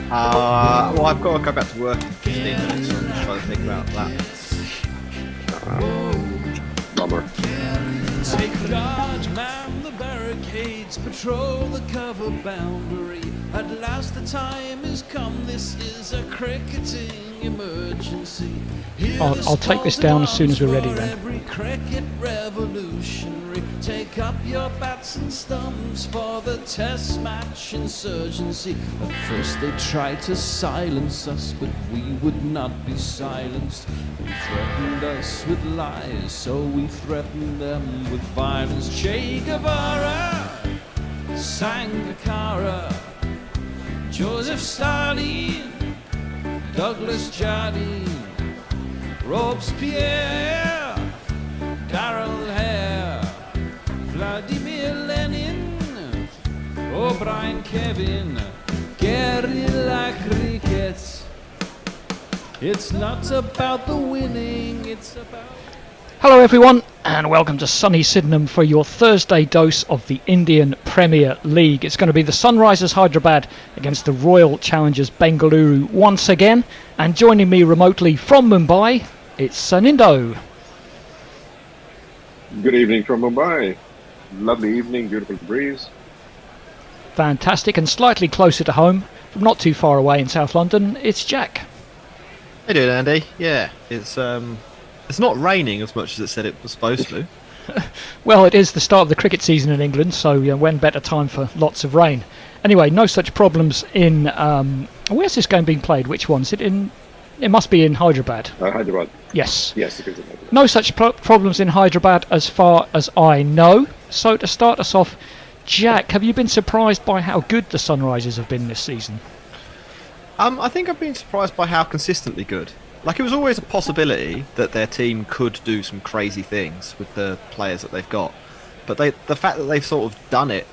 Well, I've got to go back to work in 15 minutes, so I'm just trying to think about that. Bummer. Take guard, man the barricades, patrol the cover boundary. At last the time has come, this is a cricketing emergency. I'll take this down as soon as we're ready then. Every cricket revolutionary, take up your bats and stumps for the test match insurgency. At first they tried to silence us, but we would not be silenced. They threatened us with lies, so we threatened them with violence. Che Guevara, Sangakkara, Joseph Stalin, Douglas Jardine, Robespierre, Darrell Hare, Vladimir Lenin, O'Brien Kevin, guerrilla cricket. It's not about the winning, it's about... Hello everyone, and welcome to sunny Sydenham for your Thursday dose of the Indian Premier League. It's going to be the Sunrisers Hyderabad against the Royal Challengers Bengaluru once again. And joining me remotely from Mumbai, it's Sanindo. Good evening from Mumbai. Lovely evening, beautiful breeze. Fantastic, and slightly closer to home, from not too far away in South London, it's Jack. How you doing, Andy? Yeah, it's not raining as much as it said it was supposed to. Well, it is the start of the cricket season in England, so when better time for lots of rain. Anyway, no such problems in... where's this game being played? Which one's it in? It must be in Hyderabad. Hyderabad. Yes. Yes, it is in Hyderabad. No such problems in Hyderabad as far as I know. So to start us off, Jack, have you been surprised by how good the Sunrisers have been this season? I think I've been surprised by how consistently good. Like, it was always a possibility that their team could do some crazy things with the players that they've got. But the fact that they've sort of done it,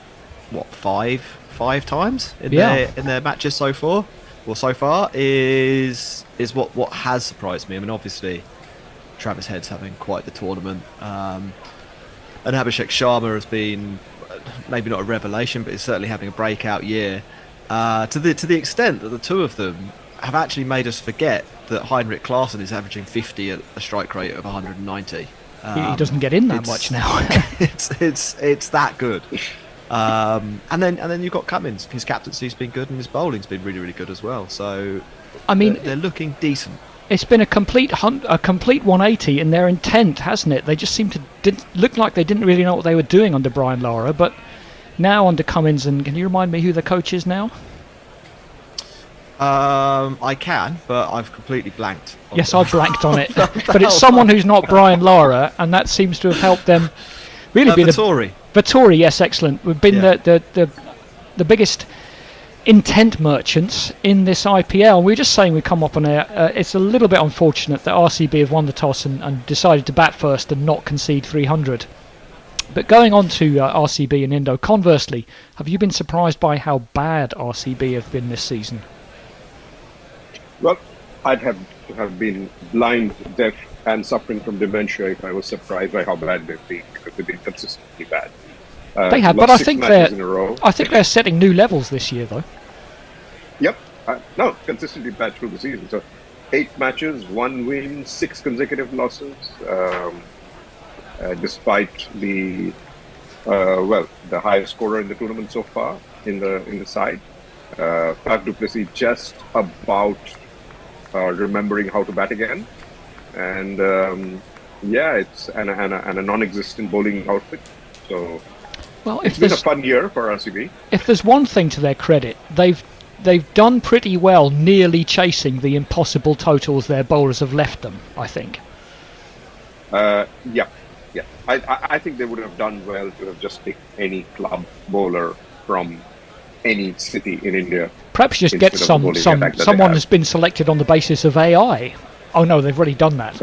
what, five times in their matches so far? Well, so far is what has surprised me. I mean, obviously, Travis Head's having quite the tournament, and Abhishek Sharma has been maybe not a revelation, but is certainly having a breakout year. To the extent that the two of them have actually made us forget that Heinrich Klaasen is averaging 50 at a strike rate of 190. He doesn't get in that much now. it's that good. And then you've got Cummins. His captaincy's been good, and his bowling's been really, really good as well. So, I mean, they're looking decent. It's been a complete 180 in their intent, hasn't it? They just seem to look like they didn't really know what they were doing under Brian Lara, but now under Cummins. And can you remind me who the coach is now? I can, but I've completely blanked. Yes, I blanked on it. But it's someone who's not Brian Lara, and that seems to have helped them really be Vittori. Vittori, yes, excellent. We've been the biggest intent merchants in this IPL. We were just saying we come up on air. It's a little bit unfortunate that RCB have won the toss and decided to bat first and not concede 300. But going on to RCB and Indo, conversely, have you been surprised by how bad RCB have been this season? Well, I'd have been blind, deaf, and suffering from dementia if I was surprised by how bad they've been, because they've been consistently bad. They have, but I think they're setting new levels this year, though. Yep. No, consistently bad through the season. So, 8 matches, 1 win, 6 consecutive losses, despite the highest scorer in the tournament so far in the side. Faf du Plessis just about remembering how to bat again, and it's a non-existent bowling outfit. So, well, it's been a fun year for RCB. If there's one thing to their credit, they've done pretty well, nearly chasing the impossible totals their bowlers have left them, I think. Yeah. I think they would have done well to have just picked any club bowler from any city in India. Perhaps just get someone has been selected on the basis of AI. Oh no, they've already done that.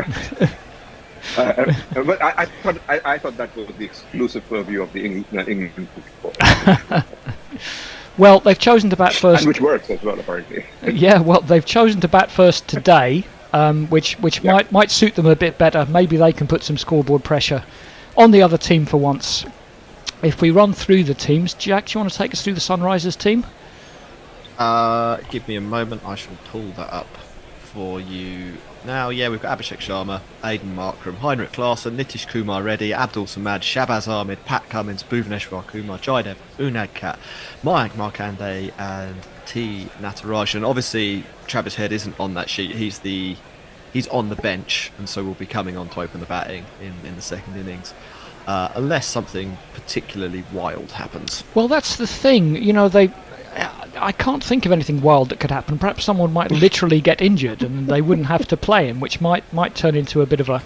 But I thought that was the exclusive purview of the England football. Well, they've chosen to bat first, and which works as well, apparently. Yeah, well, they've chosen to bat first today, which might suit them a bit better. Maybe they can put some scoreboard pressure on the other team for once. If we run through the teams, Jack, do you want to take us through the Sunrisers team? Give me a moment. I shall pull that up for you now. Yeah, we've got Abhishek Sharma, Aidan Markram, Heinrich Klaassen, Nitish Kumar Reddy, Abdul Samad, Shabazz Ahmed, Pat Cummins, Bhuvaneshwar Kumar, Jaidev Unadkat, Mayank Markande, and T Natarajan. Obviously, Travis Head isn't on that sheet. He's on the bench, and so will be coming on to open the batting in the second innings. Unless something particularly wild happens. Well, that's the thing. I can't think of anything wild that could happen. Perhaps someone might literally get injured, and they wouldn't have to play him, which might turn into a bit of an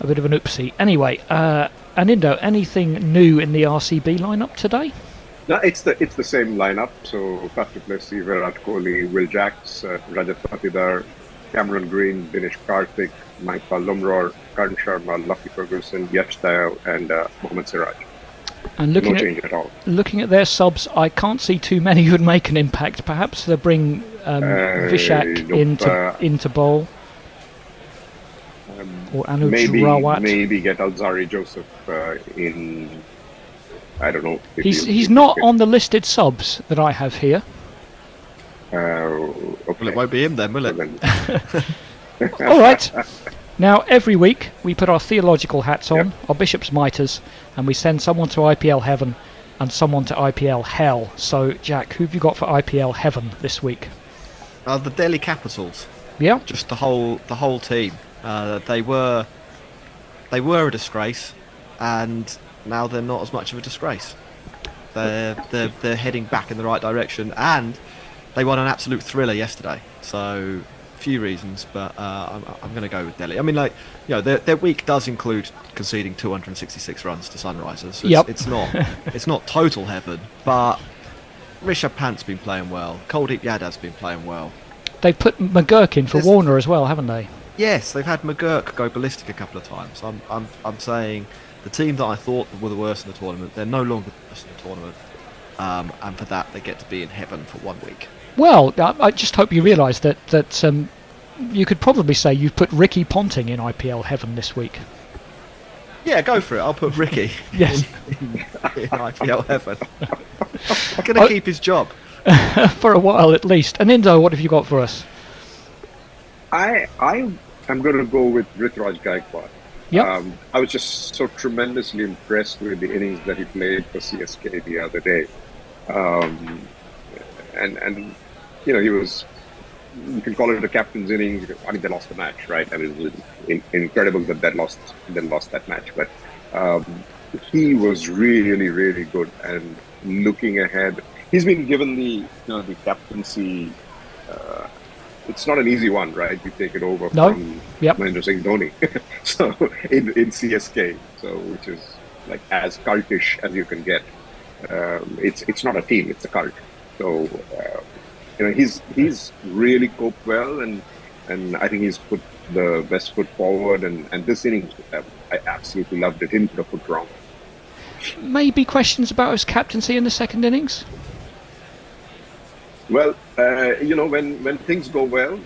oopsie. Anyway, Anindo, anything new in the RCB lineup today? No, it's the same lineup. So Faf du Plessis, Virat Kohli, Will Jacks, Rajat Patidar, Cameron Green, Dinesh Karthik, Maipal Lumror, Karan Sharma, Lucky Ferguson, Yash Dayal, and Mohammad Siraj. And No change at all. Looking at their subs, I can't see too many who'd make an impact. Perhaps they'll bring Vishak nope, into bowl. Or Anuj Rawat. Maybe get Alzari Joseph in. I don't know. He's not on the listed subs that I have here. Okay. Well, it won't be him then, will it? All right. Now, every week we put our theological hats on, our bishop's mitres, and we send someone to IPL heaven and someone to IPL hell. So, Jack, who have you got for IPL heaven this week? The Delhi Capitals. Yeah. Just the whole team. They were a disgrace, and now they're not as much of a disgrace. They're heading back in the right direction, and they won an absolute thriller yesterday. So, few reasons, but I'm going to go with Delhi. I mean, their week does include conceding 266 runs to Sunrisers. So it's not total heaven, but Rishabh Pant's been playing well. Kuldeep Yadav's been playing well. They've put McGurk in for Warner as well, haven't they? Yes, they've had McGurk go ballistic a couple of times. I'm saying the team that I thought were the worst in the tournament, they're no longer the worst in the tournament, and for that they get to be in heaven for 1 week. Well, I just hope you realise that you could probably say you've put Ricky Ponting in IPL heaven this week. Yeah, go for it. I'll put Ricky Yes. in IPL heaven. He's going to keep his job. For a while at least. And Indo, what have you got for us? I am going to go with Rituraj Gaikwad. Yep. I was just so tremendously impressed with the innings that he played for CSK the other day. And he was, you can call it a captain's innings. I mean, they lost the match, right? I mean, it was incredible that they lost that match. But he was really, really good. And looking ahead, he's been given the captaincy. It's not an easy one, right? You take it over from Mahendra Singh Dhoni. So in CSK, which is like as cultish as you can get. It's not a team; it's a cult. So he's really coped well, and I think he's put the best foot forward. And this innings, I absolutely loved it. Didn't put a foot wrong. Maybe questions about his captaincy in the second innings? Well, when things go well,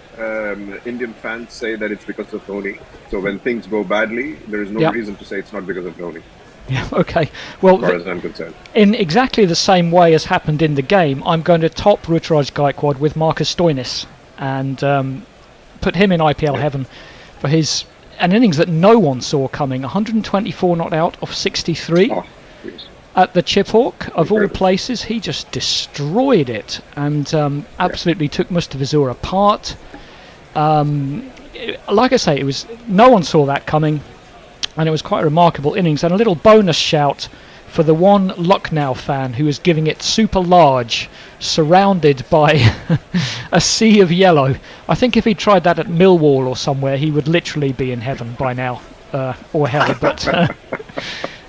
Indian fans say that it's because of Dhoni. So when things go badly, there is no reason to say it's not because of Dhoni. Yeah, okay. Well, as far as I'm concerned. In exactly the same way as happened in the game, I'm going to top Ruturaj Gaikwad with Marcus Stoinis and put him in IPL heaven for an innings that no one saw coming. 124 not out of 63. Oh, please. At the Chiphawk, of all places, he just destroyed it and absolutely took Mustafizur apart. Like I say, no one saw that coming, and it was quite a remarkable innings. And a little bonus shout for the one Lucknow fan who was giving it super large, surrounded by a sea of yellow. I think if he tried that at Millwall or somewhere, he would literally be in heaven by now, or hell. But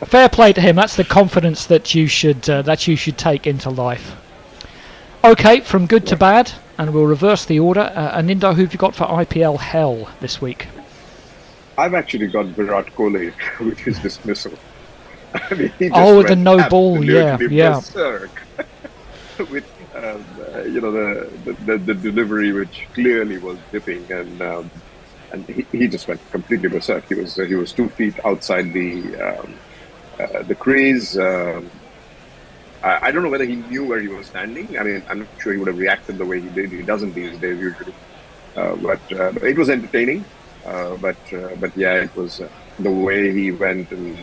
fair play to him. That's the confidence that you should take into life. Okay, from good to bad, and we'll reverse the order. Anindo, who've you got for IPL hell this week? I've actually got Virat Kohli with his dismissal. I mean, he just the no ball, yeah. Berserk. With the delivery, which clearly was dipping, and he just went completely berserk. He was 2 feet outside the crease. I don't know whether he knew where he was standing. I mean, I'm not sure he would have reacted the way he did. He doesn't these days usually. But it was entertaining. But yeah, it was the way he went, and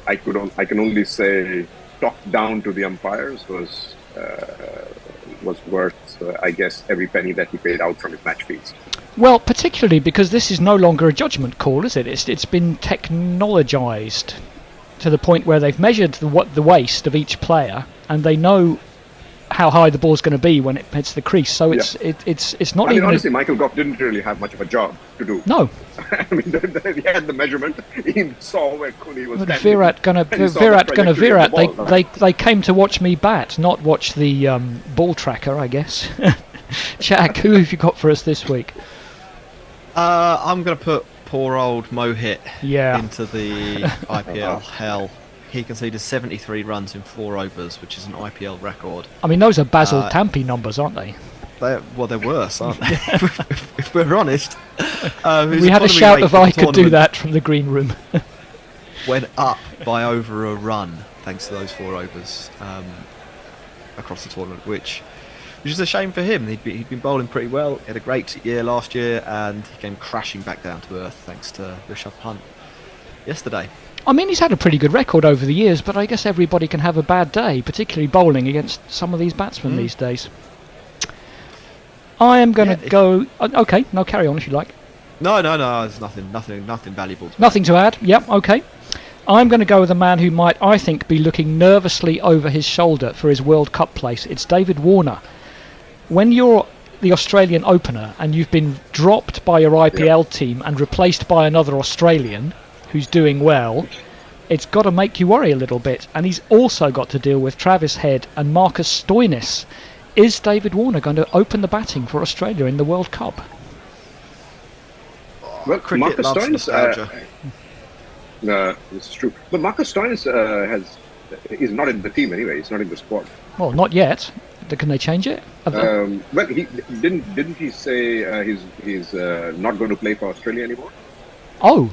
I can only say talked down to the umpires was worth, I guess, every penny that he paid out from his match fees. Well, particularly because this is no longer a judgment call, is it? It's been technologised to the point where they've measured the waist of each player, and they know how high the ball's going to be when it hits the crease. So it's not even. Honestly, Michael Goff didn't really have much of a job to do. No. I mean, he had the measurement. He saw where Cooney was standing. Virat gonna Virat. They came to watch me bat, not watch the ball tracker, I guess. Jack, who have you got for us this week? I'm going to put poor old Mohit into the IPL hell. He conceded 73 runs in 4 overs, which is an IPL record. I mean, those are Basil Tampi numbers, aren't they? They're worse, aren't they? if we're honest. We had a shout of I could do that from the green room. Went up by over a run thanks to those 4 overs across the tournament, which is a shame for him. He'd been bowling pretty well. He had a great year last year, and he came crashing back down to earth thanks to Rishabh Pant yesterday. I mean, he's had a pretty good record over the years, but I guess everybody can have a bad day, particularly bowling against some of these batsmen these days. I am going to go... okay, no, carry on if you like. No, there's nothing valuable. Nothing to add? Yep, okay. I'm going to go with a man who might, I think, be looking nervously over his shoulder for his World Cup place. It's David Warner. When you're the Australian opener and you've been dropped by your IPL team and replaced by another Australian who's doing well, it's got to make you worry a little bit. And he's also got to deal with Travis Head and Marcus Stoinis. Is David Warner going to open the batting for Australia in the World Cup? Well, Cricket loves nostalgia. This is true. But Marcus Stoinis is not in the team anyway. He's not in the squad. Well, not yet. Can they change it? Well, he didn't he say he's not going to play for Australia anymore? Oh,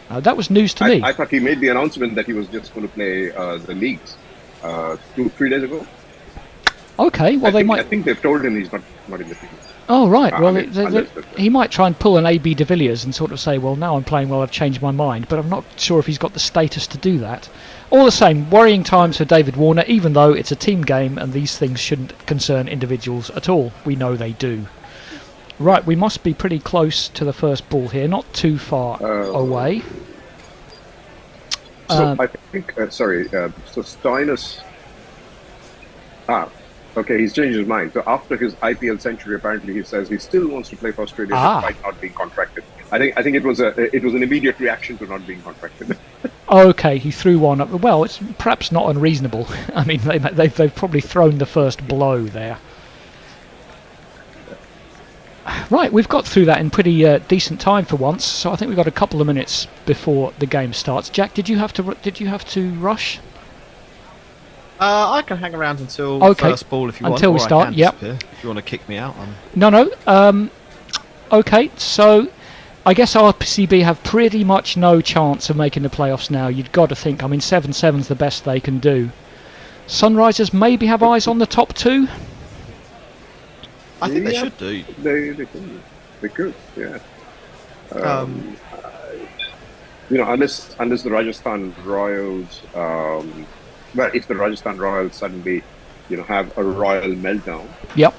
that was news to me. I thought he made the announcement that he was just going to play the leagues 2-3 days ago. Okay, well I think they've told him he's not in the team. Oh right, well he might try and pull an AB de Villiers and sort of say, well, now I'm playing well, I've changed my mind, but I'm not sure if he's got the status to do that. All the same, worrying times for David Warner, even though it's a team game and these things shouldn't concern individuals at all. We know they do. Right, we must be pretty close to the first ball here, not too far away. So I think, so Stoinis... Okay, he's changed his mind. So after his IPL century, apparently he says he still wants to play for Australia despite not being contracted. I think it was an immediate reaction to not being contracted. Okay, he threw one up. Well, it's perhaps not unreasonable. I mean, they've probably thrown the first blow there. Right, we've got through that in pretty decent time for once. So I think we've got a couple of minutes before the game starts. Jack, did you have to rush? I can hang around until first ball if you want. Until we start, yep. If you want to kick me out. No. Okay, so I guess RCB have pretty much no chance of making the playoffs now. You've got to think. I mean, 7-7's the best they can do. Sunrisers maybe have eyes on the top 2. I think they should do. They could, yeah. Unless the Rajasthan Royals... well, if the Rajasthan Royals suddenly, have a royal meltdown, yep,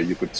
you could